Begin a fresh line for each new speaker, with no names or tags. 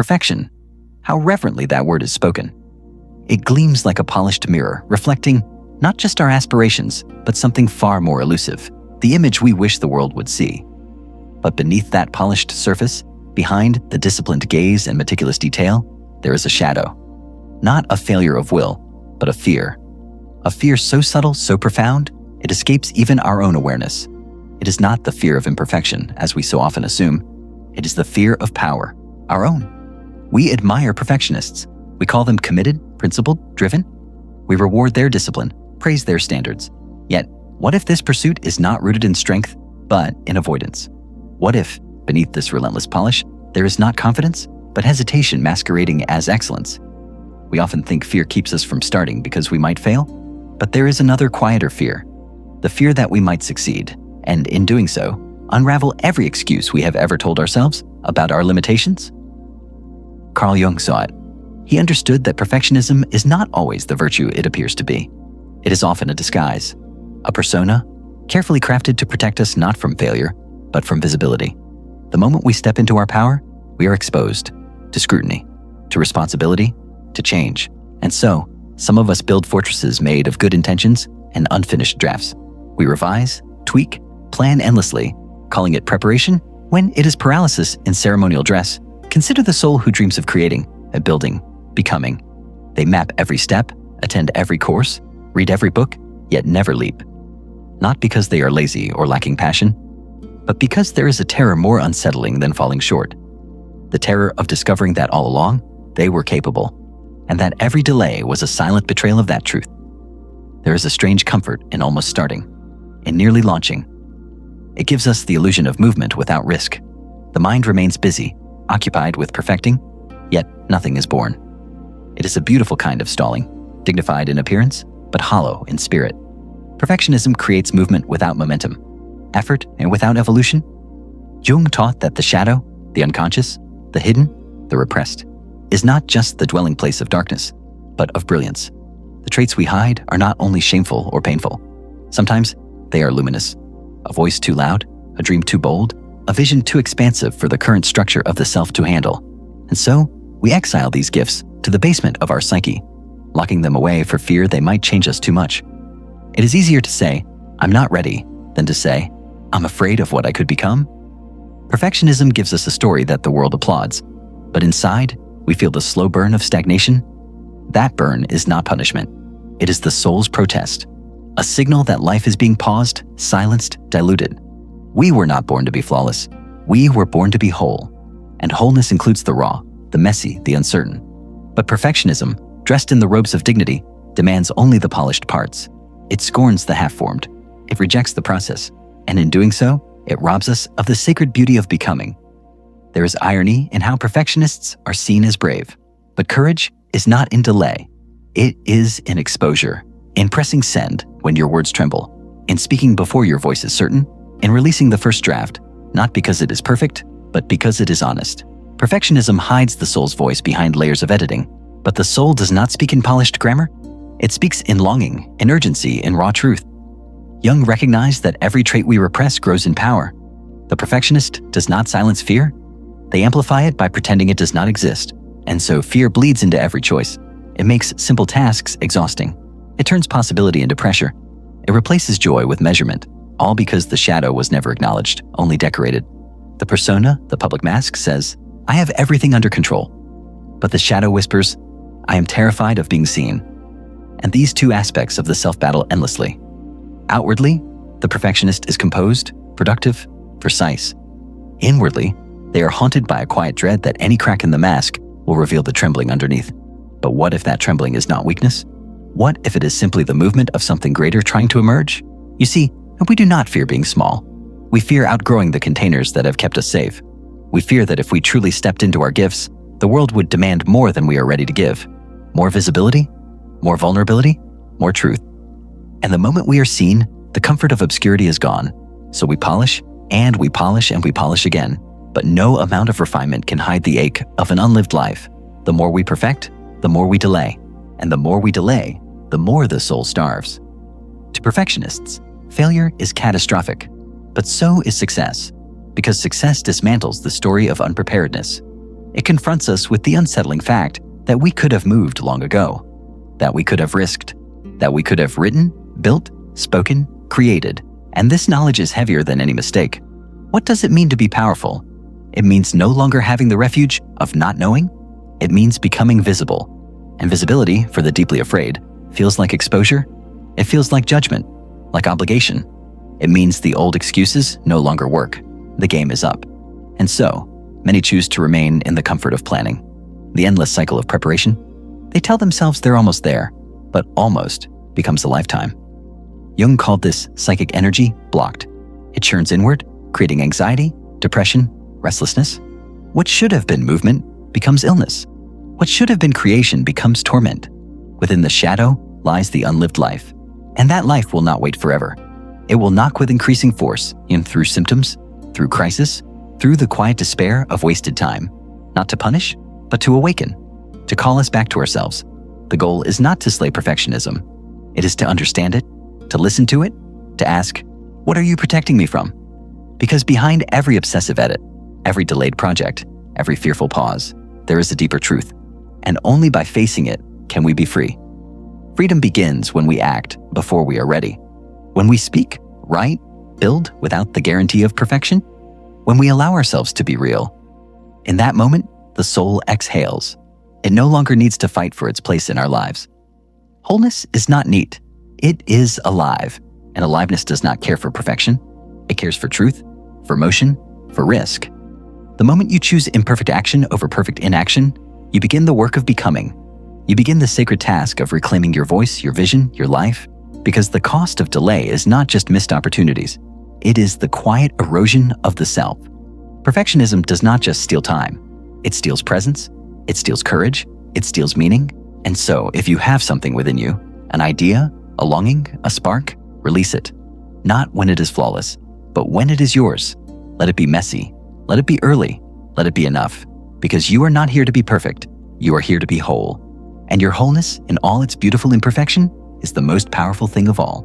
Perfection. How reverently that word is spoken. It gleams like a polished mirror, reflecting not just our aspirations, but something far more elusive, the image we wish the world would see. But beneath that polished surface, behind the disciplined gaze and meticulous detail, there is a shadow. Not a failure of will, but a fear. A fear so subtle, so profound, it escapes even our own awareness. It is not the fear of imperfection, as we so often assume. It is the fear of power, our own. We admire perfectionists. We call them committed, principled, driven. We reward their discipline, praise their standards. Yet, what if this pursuit is not rooted in strength, but in avoidance? What if, beneath this relentless polish, there is not confidence, but hesitation masquerading as excellence? We often think fear keeps us from starting because we might fail, but there is another quieter fear, the fear that we might succeed, and in doing so, unravel every excuse we have ever told ourselves about our limitations. Carl Jung saw it. He understood that perfectionism is not always the virtue it appears to be. It is often a disguise, a persona, carefully crafted to protect us not from failure, but from visibility. The moment we step into our power, we are exposed to scrutiny, to responsibility, to change. And so, some of us build fortresses made of good intentions and unfinished drafts. We revise, tweak, plan endlessly, calling it preparation when it is paralysis in ceremonial dress. Consider the soul who dreams of creating, building, becoming. They map every step, attend every course, read every book, yet never leap. Not because they are lazy or lacking passion, but because there is a terror more unsettling than falling short. The terror of discovering that all along, they were capable, and that every delay was a silent betrayal of that truth. There is a strange comfort in almost starting, in nearly launching. It gives us the illusion of movement without risk. The mind remains busy, occupied with perfecting, yet nothing is born. It is a beautiful kind of stalling, dignified in appearance, but hollow in spirit. Perfectionism creates movement without momentum, effort and without evolution. Jung taught that the shadow, the unconscious, the hidden, the repressed, is not just the dwelling place of darkness, but of brilliance. The traits we hide are not only shameful or painful. Sometimes they are luminous. A voice too loud, a dream too bold, a vision too expansive for the current structure of the self to handle. And so, we exile these gifts to the basement of our psyche, locking them away for fear they might change us too much. It is easier to say, "I'm not ready," than to say, "I'm afraid of what I could become." Perfectionism gives us a story that the world applauds, but inside, we feel the slow burn of stagnation. That burn is not punishment. It is the soul's protest, a signal that life is being paused, silenced, diluted. We were not born to be flawless. We were born to be whole. And wholeness includes the raw, the messy, the uncertain. But perfectionism, dressed in the robes of dignity, demands only the polished parts. It scorns the half-formed. It rejects the process. And in doing so, it robs us of the sacred beauty of becoming. There is irony in how perfectionists are seen as brave. But courage is not in delay. It is in exposure, in pressing send when your words tremble, in speaking before your voice is certain, in releasing the first draft, not because it is perfect, but because it is honest. Perfectionism hides the soul's voice behind layers of editing, but the soul does not speak in polished grammar. It speaks in longing, in urgency, in raw truth. Jung recognized that every trait we repress grows in power. The perfectionist does not silence fear. They amplify it by pretending it does not exist. And so fear bleeds into every choice. It makes simple tasks exhausting. It turns possibility into pressure. It replaces joy with measurement, all because the shadow was never acknowledged, only decorated. The persona, the public mask, says, "I have everything under control." But the shadow whispers, "I am terrified of being seen." And these two aspects of the self battle endlessly. Outwardly, the perfectionist is composed, productive, precise. Inwardly, they are haunted by a quiet dread that any crack in the mask will reveal the trembling underneath. But what if that trembling is not weakness? What if it is simply the movement of something greater trying to emerge? You see, we do not fear being small. We fear outgrowing the containers that have kept us safe. We fear that if we truly stepped into our gifts, the world would demand more than we are ready to give. More visibility, more vulnerability, more truth. And the moment we are seen, the comfort of obscurity is gone. So we polish, and we polish, and we polish again. But no amount of refinement can hide the ache of an unlived life. The more we perfect, the more we delay. And the more we delay, the more the soul starves. To perfectionists, failure is catastrophic. But so is success, because success dismantles the story of unpreparedness. It confronts us with the unsettling fact that we could have moved long ago, that we could have risked, that we could have written, built, spoken, created, and this knowledge is heavier than any mistake. What does it mean to be powerful? It means no longer having the refuge of not knowing. It means becoming visible. And visibility, for the deeply afraid, feels like exposure. It feels like judgment, like obligation. It means the old excuses no longer work. The game is up. And so, many choose to remain in the comfort of planning, the endless cycle of preparation. They tell themselves they're almost there, but almost becomes a lifetime. Jung called this psychic energy blocked. It churns inward, creating anxiety, depression, restlessness. What should have been movement becomes illness. What should have been creation becomes torment. Within the shadow lies the unlived life, and that life will not wait forever. It will knock with increasing force in through symptoms, through crisis, through the quiet despair of wasted time, not to punish, but to awaken, to call us back to ourselves. The goal is not to slay perfectionism. It is to understand it, to listen to it, to ask, what are you protecting me from? Because behind every obsessive edit, every delayed project, every fearful pause, there is a deeper truth. And only by facing it can we be free. Freedom begins when we act before we are ready. When we speak, write, build without the guarantee of perfection. When we allow ourselves to be real. In that moment, the soul exhales. It no longer needs to fight for its place in our lives. Wholeness is not neat. It is alive. And aliveness does not care for perfection. It cares for truth, for motion, for risk. The moment you choose imperfect action over perfect inaction, you begin the work of becoming. You begin the sacred task of reclaiming your voice, your vision, your life, because the cost of delay is not just missed opportunities. It is the quiet erosion of the self. Perfectionism does not just steal time. It steals presence, it steals courage, it steals meaning. And so, if you have something within you, an idea, a longing, a spark, release it. Not when it is flawless, but when it is yours. Let it be messy. Let it be early. Let it be enough. Because you are not here to be perfect. You are here to be whole. And your wholeness in all its beautiful imperfection is the most powerful thing of all.